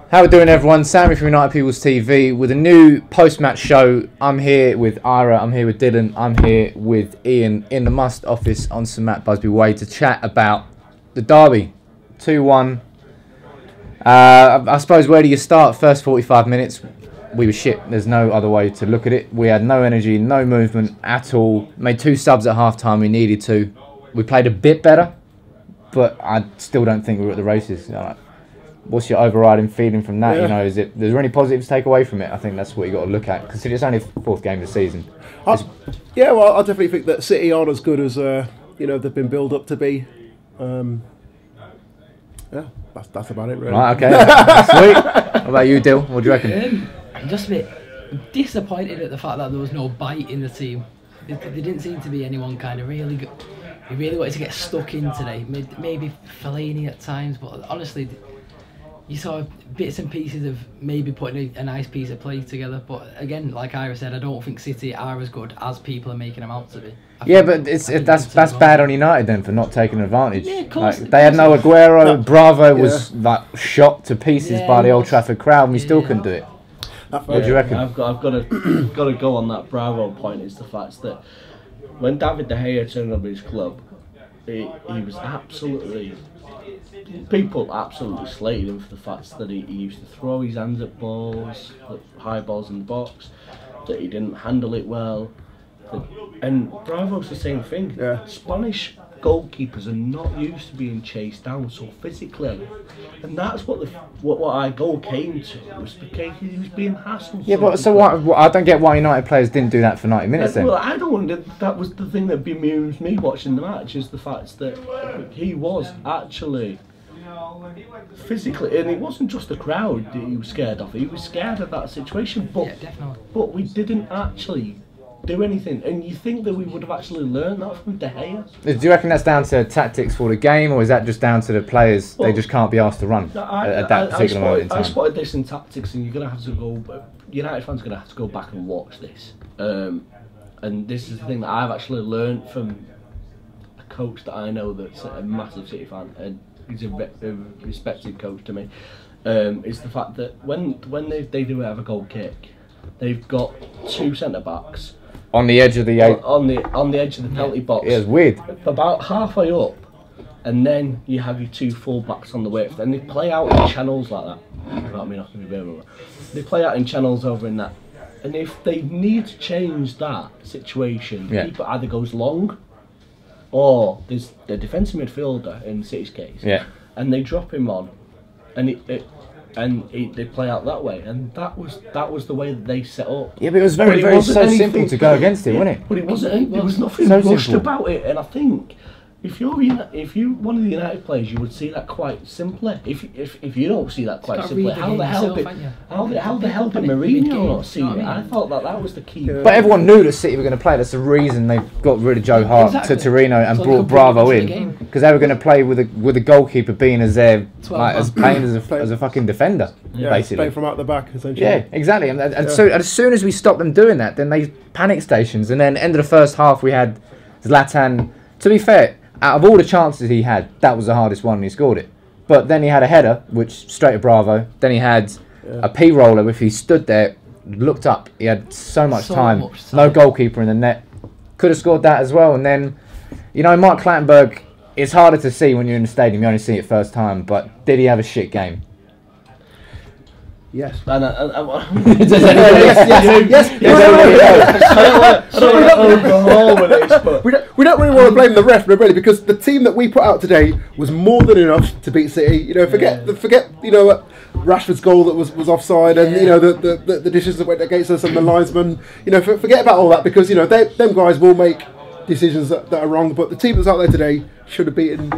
How we doing, everyone? Sammy from United People's TV with a new post-match show. I'm here with Irah, I'm here with Dylan, I'm here with Ian in the Must office on St Matt Busby Way to chat about the derby. 2-1. I suppose, where do you start? First 45 minutes, we were shit. There's no other way to look at it. We had no energy, no movement at all. Made 2 subs at half-time, we needed to. We played a bit better, but I still don't think we were at the races. What's your overriding feeling from that? Yeah. You know, is there any positives to take away from it? I think that's what you got to look at. Consider it's only the 4th game of the season. Yeah, well, I definitely think that City aren't as good as they've been built up to be. Yeah, that's about it, really. Right, okay, sweet. What about you, Dill? What do you reckon? I'm just a bit disappointed at the fact that there was no bite in the team. There didn't seem to be anyone kind of really good. We really wanted to get stuck in today. Maybe Fellaini at times, but honestly, you saw bits and pieces of maybe putting a nice piece of play together. But again, like Irah said, I don't think City are as good as people are making them out to be. Yeah, but that's bad on United then for not taking advantage. Yeah, of course. They had no Aguero. No. Bravo was like shot to pieces by the Old Trafford crowd, and we still couldn't do it. What do you reckon? I've got to go on that Bravo point. Is the fact that when David De Gea turned up at his club, he was absolutely. People absolutely slated him for the fact that he used to throw his hands at balls, high balls in the box, that he didn't handle it well. And Bravo's the same thing. Yeah. Spanish goalkeepers are not used to being chased down so physically, and that's what our goal came to, was because he was being hassled. Yeah, but so what? I don't get why United players didn't do that for 90 minutes then. Well, I don't. That was the thing that bemused me watching the match, is the fact that he was actually physically, and it wasn't just the crowd that he was scared of. He was scared of that situation, but but we didn't actually do anything. And you think that we would have actually learned that from De Gea? Do you reckon that's down to tactics for the game, or is that just down to the players? Well, they just can't be asked to run at that particular moment in time. I spotted this in tactics, and you're going to have to go. United fans are going to have to go back and watch this. And this is the thing that I've actually learned from a coach that I know that's a massive City fan, and he's a respected coach to me. Is the fact that when they do have a goal kick, they've got 2 centre backs on the edge of the on the edge of the penalty box. Yeah, it's weird. About halfway up, and then you have your 2 full backs on the width, and they play out in channels like that. They play out in channels over in that, and if they need to change that situation, the keeper either goes long, or there's the defensive midfielder in City's case, and they drop him on, and they play out that way, and that was the way that they set up. Yeah, but it was very simple to go against it, wasn't it? But it wasn't. There was nothing rushed about it, and I think if you're one of the United players, you would see that quite simply. If you don't see that quite simply, how the hell did Mourinho not see it? I thought that was the key. Yeah. But everyone knew that City were going to play. That's the reason they got rid of Joe Hart to Torino and brought Bravo in, because they were going to play with a goalkeeper being as playing as a fucking defender, basically. Playing from out the back, essentially. Yeah, exactly. And so as soon as we stopped them doing that, then they panic stations. And then end of the first half, we had Zlatan. To be fair, out of all the chances he had, that was the hardest one, and he scored it. But then he had a header, which straight to Bravo. Then he had a P-roller, if he stood there, looked up. He had so much time. No goalkeeper in the net. Could have scored that as well. And then, you know, Mark Clattenburg, it's harder to see when you're in the stadium. You only see it first time. But did he have a shit game? Yes. Yes. We don't really want to blame the ref, really, because the team that we put out today was more than enough to beat City. You know, forget Rashford's goal that was offside, and the decisions that went against us and the linesman. You know, forget about all that, because them guys will make decisions that are wrong. But the team that's out there today should have beaten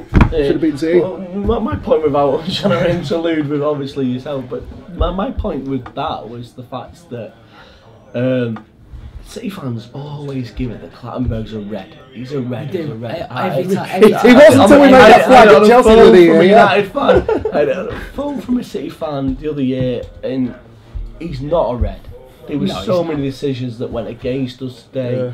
City. Well, my point, without trying to interlude with obviously yourself, but my point with that was the fact that City fans always give it that Clattenburg's a red. He's a red. He's a red. He wasn't until we made that flag at Chelsea the other year. United fan. I had a phone from a City fan the other year, and he's not a red. There were so many decisions that went against us today,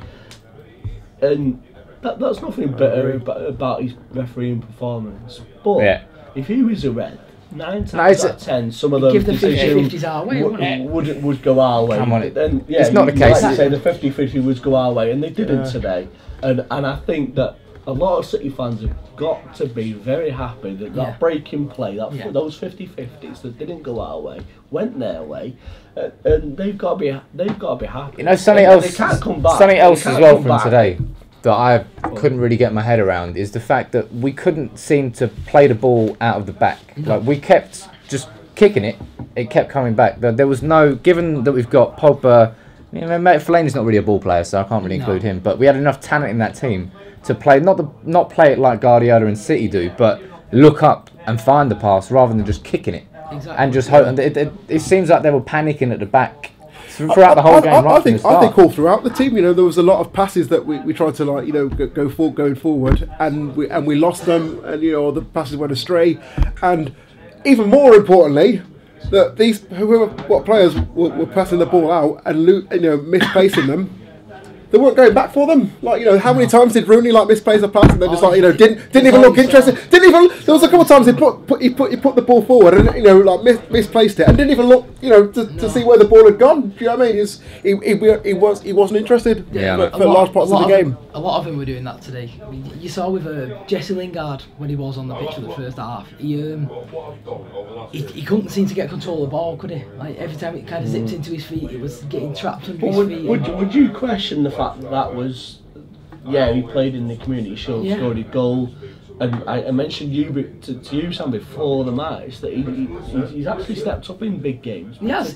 and that's nothing better about his refereeing performance. But if he was a red, 9 times out of 10, some of those give the decisions 50-50s our way, would go our way. Come on, And, it's not the case. Like you say, the 50-50 would go our way, and they didn't today. And I think that a lot of City fans have got to be very happy that that break in play, those 50-50s that didn't go our way, went their way, and they've got to be happy. You know, something else as well from today that I couldn't really get my head around is the fact that we couldn't seem to play the ball out of the back. Like, we kept just kicking it, it kept coming back. There was no, given that we've got Pogba, you know, Fellaini's not really a ball player, so I can't really include him, but we had enough talent in that team to play, not play it like Guardiola and City do, but look up and find the pass rather than just kicking it. Exactly. And just hope. And it seems like they were panicking at the back throughout the whole game. I think all throughout the team, you know, there was a lot of passes that we tried to, like, you know, going forward, and we lost them, and, you know, the passes went astray, and even more importantly, that these players were passing the ball out and, you know, misplacing them. They weren't going back for them. Like, you know, how many times did Rooney like misplace a pass and then just, like, you know, didn't even look interested. Didn't even. There was a couple of times he put the ball forward and, you know, like misplaced it and didn't even look, you know, to see where the ball had gone. Do you know what I mean? He wasn't interested for large parts of the game. A lot of them were doing that today. I mean, you saw with Jesse Lingard when he was on the pitch for the first half. He couldn't seem to get control of the ball, could he? Like, every time it kind of zipped into his feet, it was getting trapped under his feet. Would you question the fact that was, he played in the Community Shield, scored a goal, and I mentioned to you, Sam, before the match that he's actually stepped up in big games. Yes.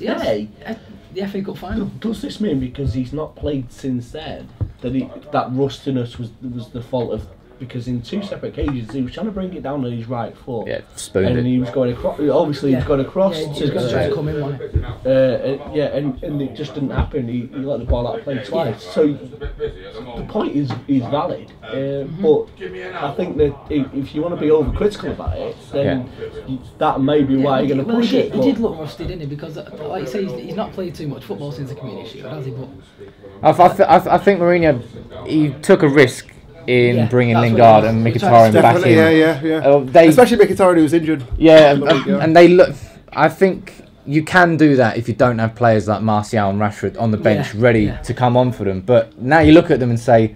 The FA Cup final. Does this mean because he's not played since then that rustiness was the fault of? Because in 2 separate occasions he was trying to bring it down on his right foot. Yeah, spooned it. And he was going across. Obviously, he's gone across. Yeah, he was going to try to come in, wasn't it? And it just didn't happen. He let the ball out of play twice. So the point is valid. But I think that if you want to be overcritical about it, then that may be why you're going to push it. He did look rusty, didn't he? Because, like you say, he's not played too much football since the Community Shield, has he? But I think Mourinho, he took a risk in bringing Lingard and Mkhitaryan back in. Especially Mkhitaryan, who was injured. Yeah, and they look. I think you can do that if you don't have players like Martial and Rashford on the bench ready to come on for them. But now you look at them and say,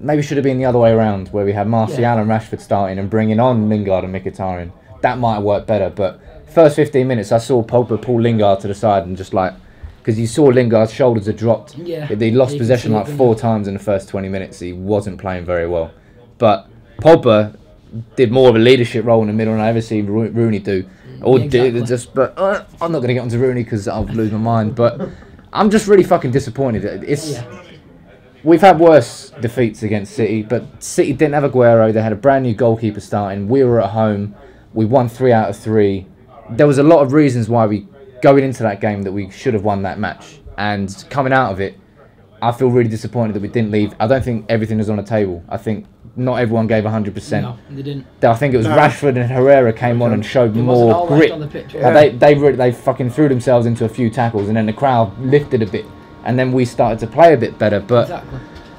maybe it should have been the other way around, where we had Martial and Rashford starting and bringing on Lingard and Mkhitaryan. That might have worked better. But first 15 minutes, I saw Pogba pull Lingard to the side and just like, because you saw Lingard's shoulders had dropped. Yeah. He lost possession like 4 times in the first 20 minutes. He wasn't playing very well. But Pogba did more of a leadership role in the middle than I ever seen Rooney do. Or did just. But I'm not going to get onto Rooney because I'll lose my mind. But I'm just really fucking disappointed. We've had worse defeats against City, but City didn't have Aguero. They had a brand new goalkeeper starting. We were at home. We won 3 out of 3. There was a lot of reasons why we going into that game that we should have won that match, and coming out of it, I feel really disappointed that we didn't leave. I don't think everything was on the table. I think not everyone gave 100%. No, they didn't. I think it was Rashford and Herrera came on and showed more grit. On the pitch, they fucking threw themselves into a few tackles, and then the crowd lifted a bit, and then we started to play a bit better. But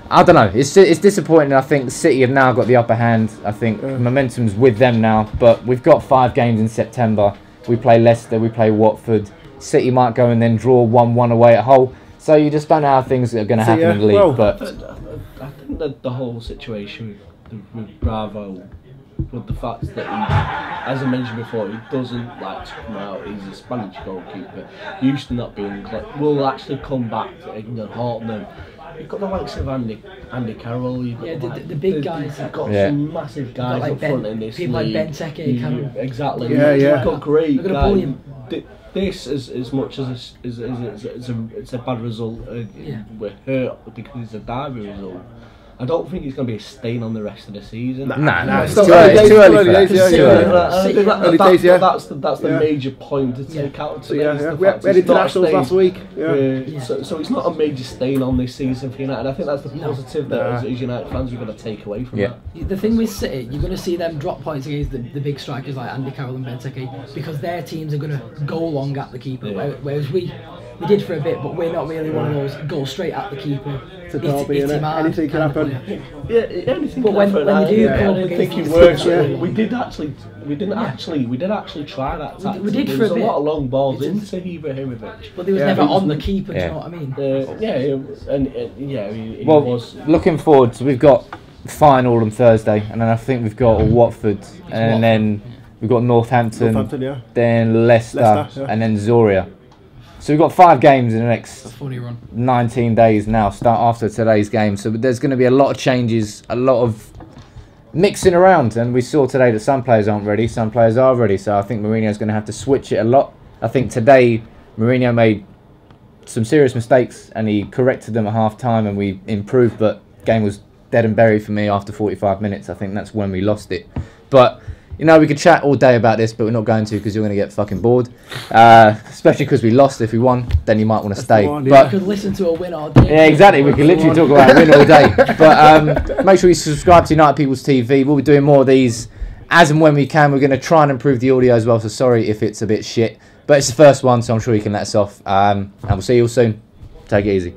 I don't know. It's disappointing. I think City have now got the upper hand. I think momentum's with them now. But we've got 5 games in September. We play Leicester, we play Watford. City might go and then draw 1-1 away at Hull. So you just don't know how things are going to happen in the league. But I think that the whole situation with Bravo, with the fact that he, as I mentioned before, he doesn't like to come out. He's a Spanish goalkeeper, used to not being. Will actually come back to England, haunt them. You've got the likes of Andy Carroll. You've got the big guys. You've got some massive guys up front in this people league. Like Benteke, Carroll. Exactly. You've got great guys. This, as much as it's a bad result, we're hurt because it's a derby result. I don't think it's going to be a stain on the rest of the season. No, it's too early for that. That's the major point to take out today. We had internationals last week. So it's not a major stain on this season for United. I think that's the positive that as United fans we're going to take away from that. The thing with City, you're going to see them drop points against the big strikers like Andy Carroll and Benteke because their teams are going to go long at the keeper, whereas They did for a bit, but we're not really one of those go straight at the keeper. It's a derby, innit? Anything can happen. Yeah, anything But can when happen. they do I go didn't think against it the worked. teams, We didn't actually try that tactic. We did there for was a a bit. lot of long balls into Ibrahimovic. But they was never on the keeper. Do you know what I mean? He Well, was. looking forward, so we've got final on Thursday, and then I think we've got Watford, and then we've got Northampton, Yeah. then Leicester, Yeah. and then Zoria. So we've got 5 games in the next It's a funny run. 19 days now, start after today's game. So there's going to be a lot of changes, a lot of mixing around. And we saw today that some players aren't ready, some players are ready. So I think Mourinho's going to have to switch it a lot. I think today Mourinho made some serious mistakes and he corrected them at half time and we improved. But game was dead and buried for me after 45 minutes. I think that's when we lost it. But you know, we could chat all day about this, but we're not going to because you're going to get fucking bored. Especially because we lost. If we won, then you might want to stay. We But could listen to a win all day. yeah, exactly. We could literally talk about a win all day. But make sure you subscribe to United People's TV. We'll be doing more of these as and when we can. We're going to try and improve the audio as well. So sorry if it's a bit shit, but it's the first one, so I'm sure you can let us off. And we'll see you all soon. Take it easy.